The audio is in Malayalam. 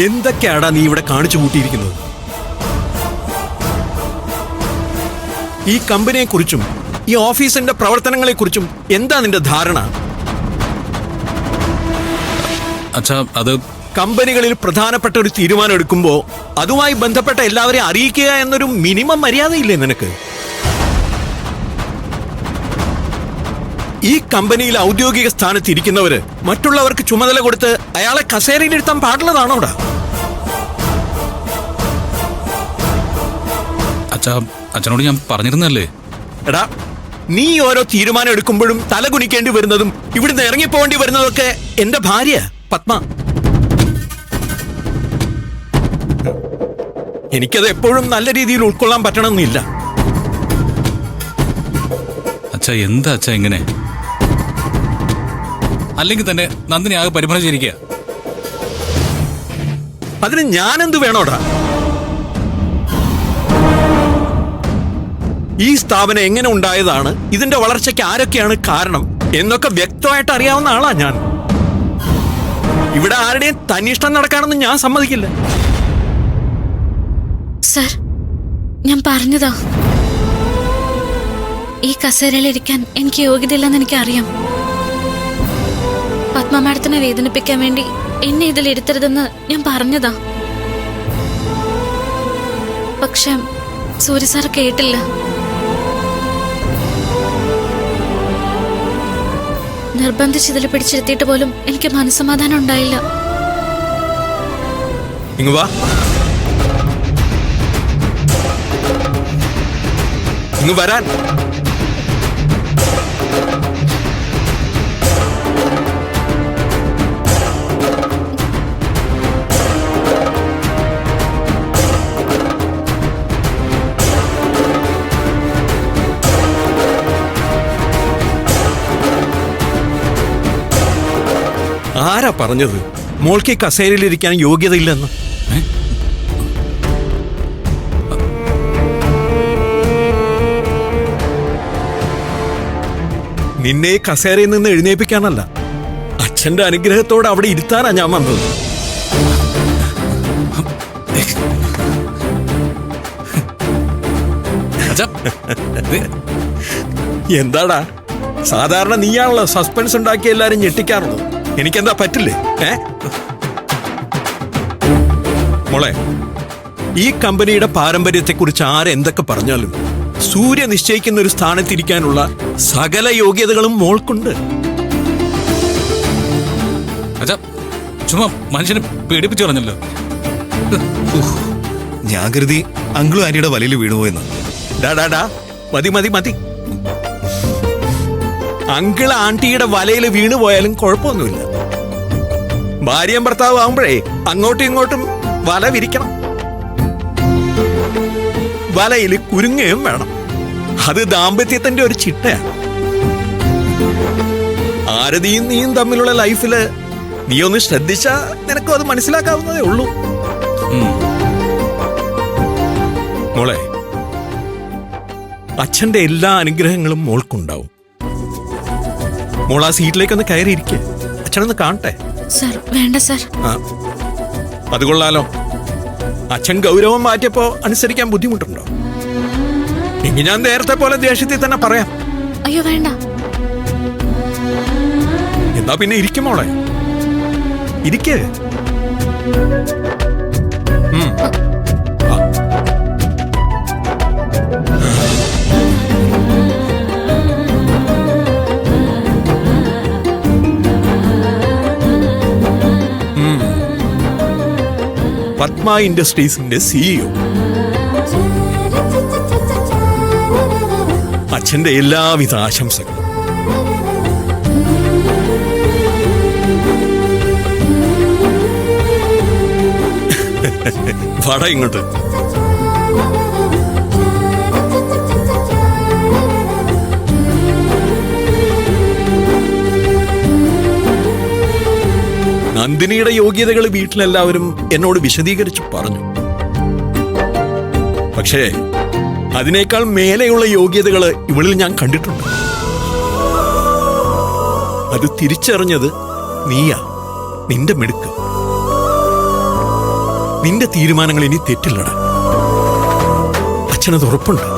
എന്തൊക്കെയാടാ നീ ഇവിടെ കാണിച്ചു കൂട്ടിയിരിക്കുന്നത്? ഈ കമ്പനിയെക്കുറിച്ചും ഈ ഓഫീസിന്റെ പ്രവർത്തനങ്ങളെക്കുറിച്ചും എന്താ നിന്റെ ധാരണ? അച്ഛാ, അത് കമ്പനികളിൽ പ്രധാനപ്പെട്ട ഒരു തീരുമാനം എടുക്കുമ്പോൾ അതുമായി ബന്ധപ്പെട്ട എല്ലാവരെയും അറിയിക്കുക എന്നൊരു മിനിമം മര്യാദയില്ലേ നിനക്ക്? ഈ കമ്പനിയിൽ ഔദ്യോഗിക സ്ഥാനത്ത് ഇരിക്കുന്നവര് മറ്റുള്ളവർക്ക് ചുമതല കൊടുത്ത് അയാളെ കസേരയിലിരുത്താൻ പാടുള്ളതാണോടാ? അച്ഛാ, അച്ഛനോട് ഞാൻ പറഞ്ഞിരുന്നല്ലേ. എടാ, നീ ഓരോ തീരുമാനം എടുക്കുമ്പോഴും തല കുനിക്കേണ്ടി വരുന്നതും ഇവിടുന്ന് ഇറങ്ങിപ്പോകേണ്ടി വരുന്നതൊക്കെ എന്റെ ഭാര്യ പത്മ. എനിക്കത് എപ്പോഴും നല്ല രീതിയിൽ ഉൾക്കൊള്ളാൻ പറ്റണമെന്നില്ല. അച്ഛാ, എന്താ അച്ഛാ ഇങ്ങനെ? അല്ലെങ്കിൽ തന്നെ നന്ദിനി ആകെ പരിഭ്രമിച്ചിരിക്കുക. അതിന് ഞാനെന്ത് വേണോടാ? ഈ സ്ഥാപനം എങ്ങനെ ഉണ്ടായതാണ്, ഇതിന്റെ വളർച്ചയ്ക്ക് ആരൊക്കെയാണ് കാരണം എന്നൊക്കെ വ്യക്തമായിട്ട് അറിയാവുന്ന ആളാ ഞാൻ. ഇവിടെ ആരുടെയും തന്നിഷ്ടം നടക്കാണെന്ന് ഞാൻ സമ്മതിക്കില്ല. സർ, ഞാൻ പറഞ്ഞതാ, ഈ കസേരയിലിരിക്കാൻ എനിക്ക് യോഗ്യതയില്ലെന്ന് എനിക്കറിയാം. പത്മ മാഡത്തിനെ വേദനിപ്പിക്കാൻ വേണ്ടി എന്നെ ഇതിൽ ഇരുത്തരുതെന്ന് ഞാൻ പറഞ്ഞതാ. പക്ഷെ സൂര്യ സാർ കേട്ടില്ല. നിർബന്ധിച്ച് ഇതിൽ പിടിച്ചിരുത്തിയിട്ട് പോലും എനിക്ക് മനസ്സമാധാനം ഉണ്ടായില്ല. ഇങ്ങ് വാ, ഇങ്ങ് വരാൻ. ആരാ പറഞ്ഞത് മോൾക്ക് കസേരയിലിരിക്കാൻ യോഗ്യതയില്ലെന്ന്? നിന്നെ കസേരയിൽ നിന്ന് എഴുന്നേൽപ്പിക്കാനല്ല, അച്ഛന്റെ അനുഗ്രഹത്തോടെ അവിടെ ഇരുത്താനാ ഞാൻ വന്നത്. എന്താടാ, സാധാരണ നീയാണല്ലോ സസ്പെൻസ് ഉണ്ടാക്കി എല്ലാരും ഞെട്ടിക്കാറുള്ളത്. എനിക്കെന്താ പറ്റില്ലേ? മോളെ, ഈ കമ്പനിയുടെ പാരമ്പര്യത്തെക്കുറിച്ച് ആരെന്തൊക്കെ പറഞ്ഞാലും സൂര്യ നിശ്ചയിക്കുന്ന ഒരു സ്ഥാനത്തിരിക്കാനുള്ള സകല യോഗ്യതകളും മോൾക്കുണ്ട്. അച്ഛാ, ചുമ്മാ മനുഷ്യനെ പേടിപ്പിച്ചു പറഞ്ഞല്ലോ. ഞാൻ കരുതി അങ്കിളും ആന്റിയുടെ വലയിൽ വീണുപോയെന്ന്. ഡാ മതി മതി മതി. അങ്കിൾ ആന്റിയുടെ വലയിൽ വീണുപോയാലും കുഴപ്പമൊന്നുമില്ല. ഭാര്യയും ഭർത്താവ് ആവുമ്പോഴേ അങ്ങോട്ടും ഇങ്ങോട്ടും വല വിരിക്കണം. വലയിൽ കുരുങ്ങയും വേണം. അത് ദാമ്പത്യത്തിന്റെ ഒരു ചിട്ടയാണ്. ആരതിയും നീയും തമ്മിലുള്ള ലൈഫില് നീ ഒന്ന് ശ്രദ്ധിച്ചാ നിനക്കും അത് മനസ്സിലാക്കാവുന്നതേ ഉള്ളൂ. മോളെ, അച്ഛന്റെ എല്ലാ അനുഗ്രഹങ്ങളും മോൾക്കുണ്ടാവും. മോൾ ആ സീറ്റിലേക്കൊന്ന് കയറിയിരിക്കെ, അച്ഛനൊന്ന് കാണട്ടെ. സർ, വേണ്ട സർ. അത് കൊള്ളാലോ. അച്ഛൻ ഗൗരവം മാറ്റിയപ്പോ അനുസരിക്കാൻ ബുദ്ധിമുട്ടുണ്ടോ? എങ്കിൽ ഞാൻ നേരത്തെ പോലെ ദേഷ്യത്തിൽ തന്നെ പറയാം. അയ്യോ വേണ്ട. എന്നാ പിന്നെ ഇരിക്കും മോളെ, ഇരിക്കേ. പത്മ ഇൻഡസ്ട്രീസിന്റെ സിഇഒ. അച്ഛന്റെ എല്ലാവിധ ആശംസകളും. വട ഇങ്ങോട്ട്. നന്ദിനിയുടെ യോഗ്യതകൾ വീട്ടിലെല്ലാവരും എന്നോട് വിശദീകരിച്ചു പറഞ്ഞു. പക്ഷേ അതിനേക്കാൾ മേലെയുള്ള യോഗ്യതകൾ ഇവളിൽ ഞാൻ കണ്ടിട്ടുണ്ട്. അത് തിരിച്ചറിഞ്ഞത് നീയാ, നിന്റെ മിടുക്ക്. നിന്റെ തീരുമാനങ്ങൾ ഇനി തെറ്റില്ലടാ. അച്ഛനത് ഉറപ്പുണ്ട്.